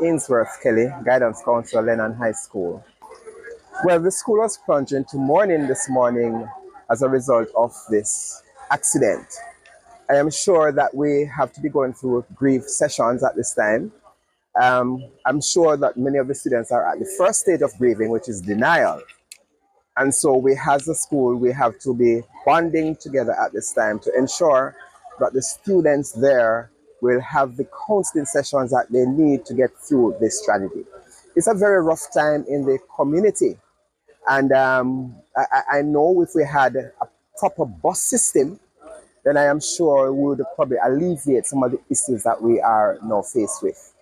Ainsworth Kelly, Guidance Counselor, Lennon High School. Well, the school was plunged into mourning this morning as a result of this accident. I am sure that we have to be going through grief sessions at this time. I'm sure that many of the students are at the first stage of grieving, which is denial. And so we, as a school, we have to be bonding together at this time to ensure that the students there will have the counseling sessions that they need to get through this tragedy. It's a very rough time in the community. And I know if we had a proper bus system, then I am sure we would probably alleviate some of the issues that we are now faced with.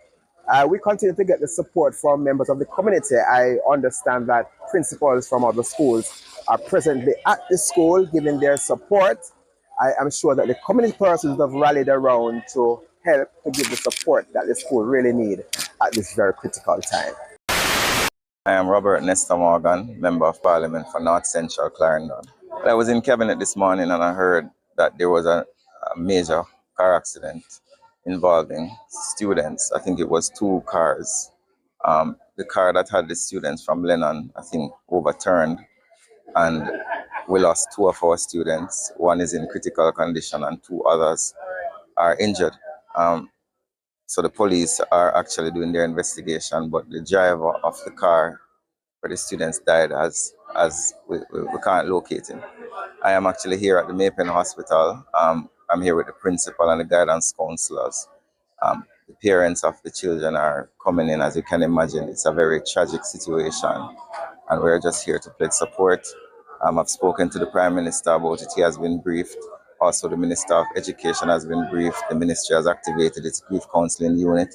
We continue to get the support from members of the community. I understand that principals from other schools are presently at the school giving their support. I am sure that the community persons have rallied around to help to give the support that the school really need at this very critical time. I am Robert Nestor Morgan, Member of Parliament for North Central Clarendon. I was in Cabinet this morning and I heard that there was a major car accident involving students. I think it was 2 cars. The car that had the students from Lennon, I think, overturned, and we lost 2 of our students. 1 is in critical condition and 2 others are injured. So the police are actually doing their investigation, but the driver of the car where the students died, as we can't locate him. I am actually here at the Maypen Hospital. I'm here with the principal and the guidance counselors. The parents of the children are coming in. As you can imagine, it's a very tragic situation, and we're just here to pledge support. I've spoken to the Prime Minister about it. He has been briefed. Also, the Minister of Education has been briefed. The ministry has activated its grief counseling unit.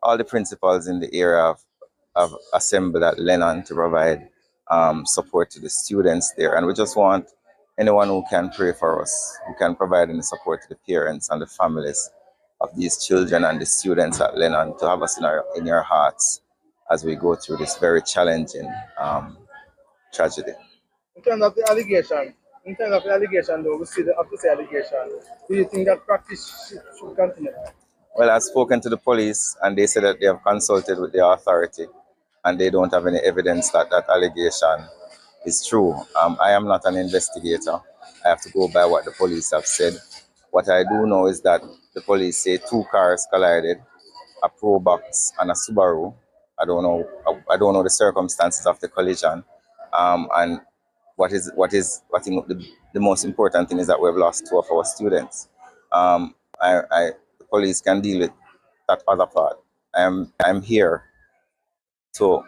All the principals in the area have assembled at Lennon to provide support to the students there. And we just want anyone who can pray for us, who can provide any support to the parents and the families of these children and the students at Lennon, to have us in your hearts as we go through this very challenging tragedy. In terms of the allegation, though, we see the officer allegation. Do you think that practice should continue? Well, I've spoken to the police and they said that they have consulted with the authority and they don't have any evidence that that allegation is true. I am not an investigator. I have to go by what the police have said. What I do know is that the police say 2 cars collided, a Probox and a Subaru. I don't know the circumstances of the collision. And I think the most important thing is that we've lost 2 of our students. The police can deal with that other part. I'm here to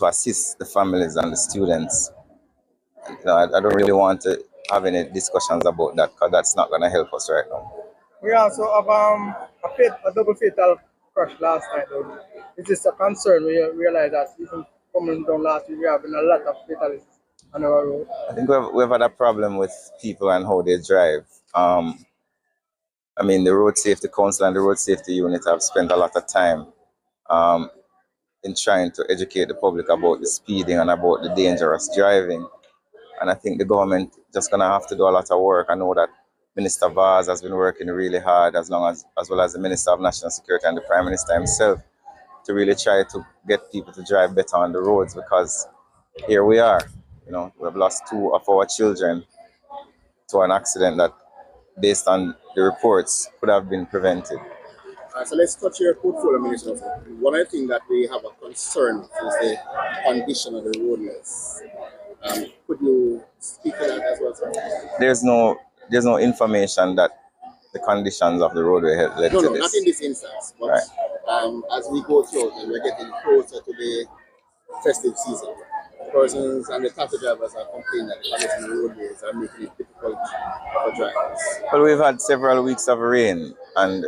assist the families and the students. I don't really want to have any discussions about that because that's not going to help us right now. We also have a double fatal crash last night. Though. It is a concern. We realize that even coming down last week, we have been a lot of fatalities on our road. I think we've had a problem with people and how they drive. I mean, the Road Safety Council and the Road Safety Unit have spent a lot of time in trying to educate the public about the speeding and about the dangerous driving. And I think the government just going to have to do a lot of work. I know that Minister Vaz has been working really hard, as well as the Minister of National Security and the Prime Minister himself, to really try to get people to drive better on the roads, because here we are. We've lost 2 of our children to an accident that, based on the reports, could have been prevented. So let's touch your portfolio, Minister. One of the things that we have a concern is the condition of the roadways. Could you speak to that as well, sir? There's no information that the conditions of the roadway have led to this. No, not in this instance. But right. As we go through and we're getting closer to the festive season, persons and the taxi drivers are complaining that the condition of the roadways are making it difficult for drivers. Well, we've had several weeks of rain and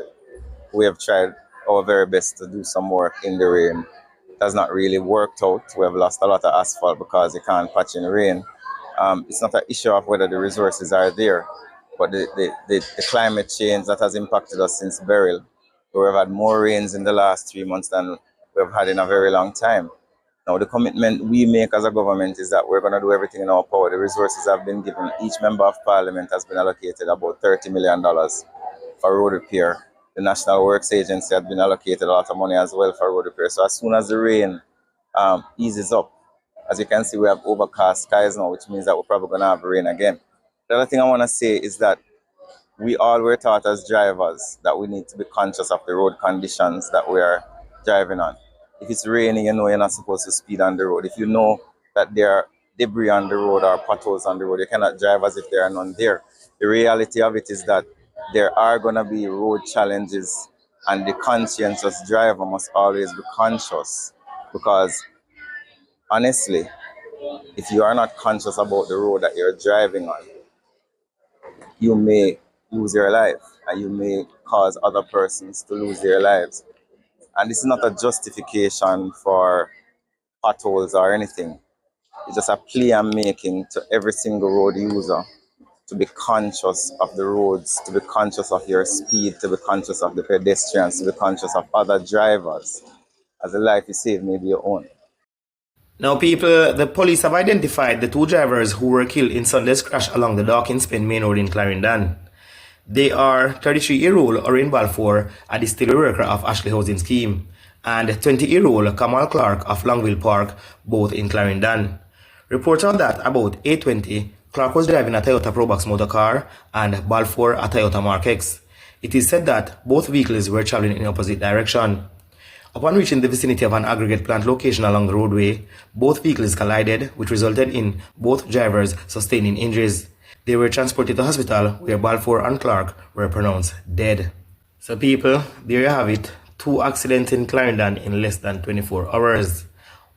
we have tried our very best to do some work in the rain. It has not really worked out. We have lost a lot of asphalt because you can't patch in the rain. It's not an issue of whether the resources are there, but the climate change that has impacted us since Beryl. We've had more rains in the last 3 months than we've had in a very long time. Now, the commitment we make as a government is that we're going to do everything in our power. The resources have been given. Each member of parliament has been allocated about $30 million for road repair. the National Works Agency had been allocated a lot of money as well for road repair. So as soon as the rain eases up, as you can see, we have overcast skies now, which means that we're probably going to have rain again. The other thing I want to say is that we all were taught as drivers that we need to be conscious of the road conditions that we are driving on. If it's raining, you know you're not supposed to speed on the road. If you know that there are debris on the road or potholes on the road, you cannot drive as if there are none there. The reality of it is that there are going to be road challenges, and the conscientious driver must always be conscious, because honestly, if you are not conscious about the road that you're driving on, you may lose your life and you may cause other persons to lose their lives. And this is not a justification for potholes or anything. It's just a plea I'm making to every single road user to be conscious of the roads, to be conscious of your speed, to be conscious of the pedestrians, to be conscious of other drivers, as the life you save may be your own. Now, people, the police have identified the two drivers who were killed in Sunday's crash along the Dawkins Pen Main Road in Clarendon. They are 33-year-old Orin Balfour, a distillery worker of Ashley Housing Scheme, and 20-year-old Kamal Clark of Longville Park, both in Clarendon. Reports are that about 8:20, Clark was driving a Toyota Probox motor car and Balfour a Toyota Mark X. It is said that both vehicles were traveling in opposite direction. Upon reaching the vicinity of an aggregate plant location along the roadway, both vehicles collided, which resulted in both drivers sustaining injuries. They were transported to hospital, where Balfour and Clark were pronounced dead. So people, there you have it. 2 accidents in Clarendon in less than 24 hours.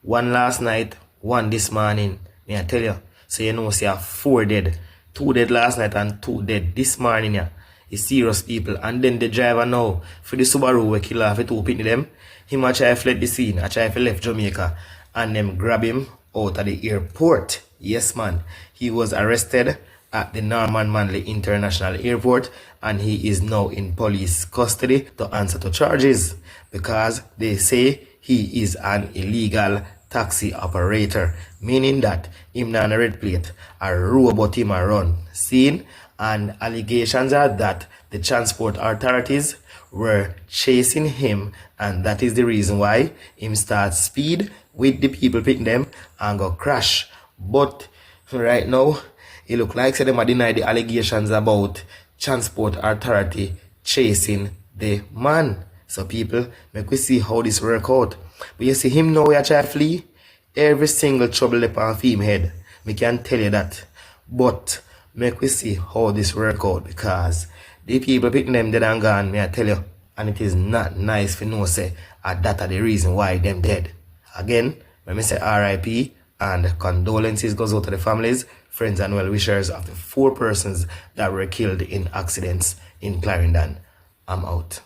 One last night, one this morning. May I tell you? So you know, see 4 dead. 2 dead last night and 2 dead this morning. Yeah. It's serious, people. And then the driver now, for the Subaru we kill off, it open them. Him a try fled the scene, a try to left Jamaica, and them grab him out of the airport. Yes, man. He was arrested at the Norman Manley International Airport, and he is now in police custody to answer to charges, because they say he is an illegal taxi operator, meaning that him not on a red plate, a robot him a run. Seen? And allegations are that the transport authorities were chasing him, and that is the reason why him start speed with the people picking them and go crash. But right now, it look like them deny the allegations about transport authority chasing the man. So people, make we see how this work out. But you see him now, we are trying to flee. Every single trouble upon him head. Me can tell you that. But make we see how this work out, because the people picking them dead and gone, me I tell you, and it is not nice for no say that are the reason why them dead. Again, when me say RIP, and condolences goes out to the families, friends and well-wishers of the 4 persons that were killed in accidents in Clarendon. I'm out.